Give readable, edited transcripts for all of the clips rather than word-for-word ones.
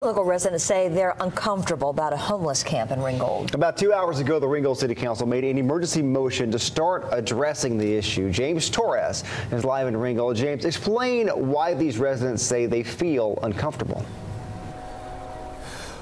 Local residents say they're uncomfortable about a homeless camp in Ringgold. About 2 hours ago, the Ringgold City Council made an emergency motion to start addressing the issue. James Torres is live in Ringgold. James, explain why these residents say they feel uncomfortable.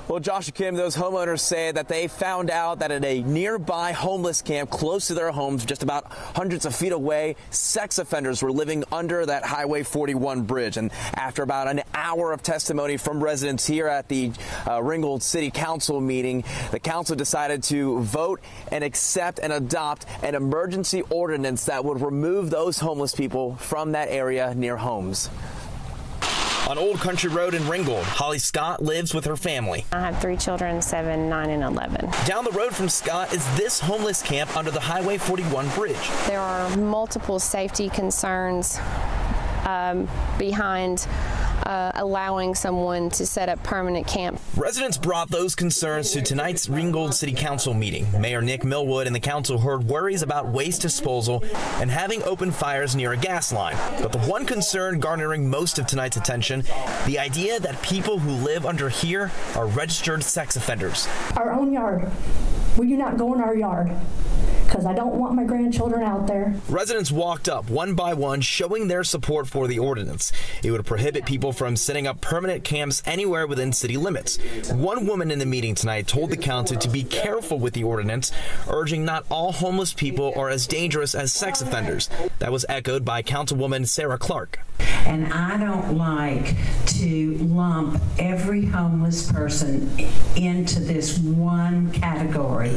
Well, Josh and Kim, those homeowners say that they found out that at a nearby homeless camp close to their homes, just about hundreds of feet away, sex offenders were living under that Highway 41 bridge. And after about an hour of testimony from residents here at the Ringgold City Council meeting, the council decided to vote and accept and adopt an emergency ordinance that would remove those homeless people from that area near homes. On Old Country Road in Ringgold, Holly Scott lives with her family. I have 3 children, 7, 9, and 11. Down the road from Scott is this homeless camp under the Highway 41 bridge. There are multiple safety concerns behind allowing someone to set up permanent camp. Residents brought those concerns to tonight's Ringgold City Council meeting. Mayor Nick Millwood and the council heard worries about waste disposal and having open fires near a gas line. But the one concern garnering most of tonight's attention, the idea that people who live under here are registered sex offenders. Our own yard. Will you not go in our yard? Because I don't want my grandchildren out there. Residents walked up one by one, showing their support for the ordinance. It would prohibit people from setting up permanent camps anywhere within city limits. One woman in the meeting tonight told the council to be careful with the ordinance, urging not all homeless people are as dangerous as sex offenders. That was echoed by Councilwoman Sarah Clark. And I don't like to lump every homeless person into this one category.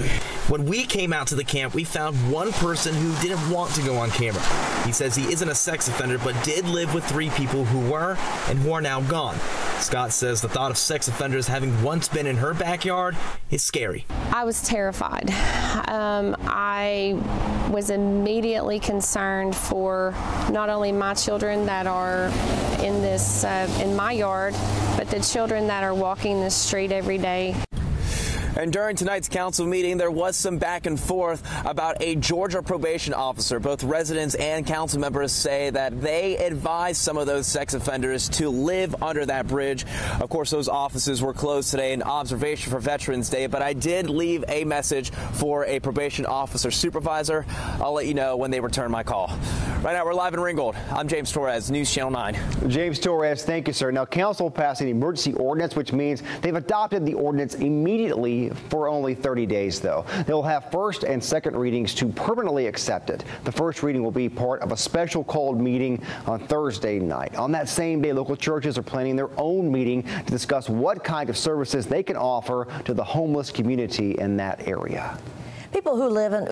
When we came out to the camp, we found one person who didn't want to go on camera. He says he isn't a sex offender, but did live with 3 people who were and who are now gone. Scott says the thought of sex offenders having once been in her backyard is scary. I was terrified. I was immediately concerned for not only my children that are in this in my yard, but the children that are walking the street every day. And during tonight's council meeting, there was some back and forth about a Georgia probation officer. Both residents and council members say that they advised some of those sex offenders to live under that bridge. Of course, those offices were closed today in observation for Veterans Day, but I did leave a message for a probation officer supervisor. I'll let you know when they return my call. Right now, we're live in Ringgold. I'm James Torres, News Channel 9. James Torres, thank you, sir. Now, council passed an emergency ordinance, which means they've adopted the ordinance immediately for only 30 days, though. They'll have first and second readings to permanently accept it. The first reading will be part of a special called meeting on Thursday night. On that same day, local churches are planning their own meeting to discuss what kind of services they can offer to the homeless community in that area. People who live in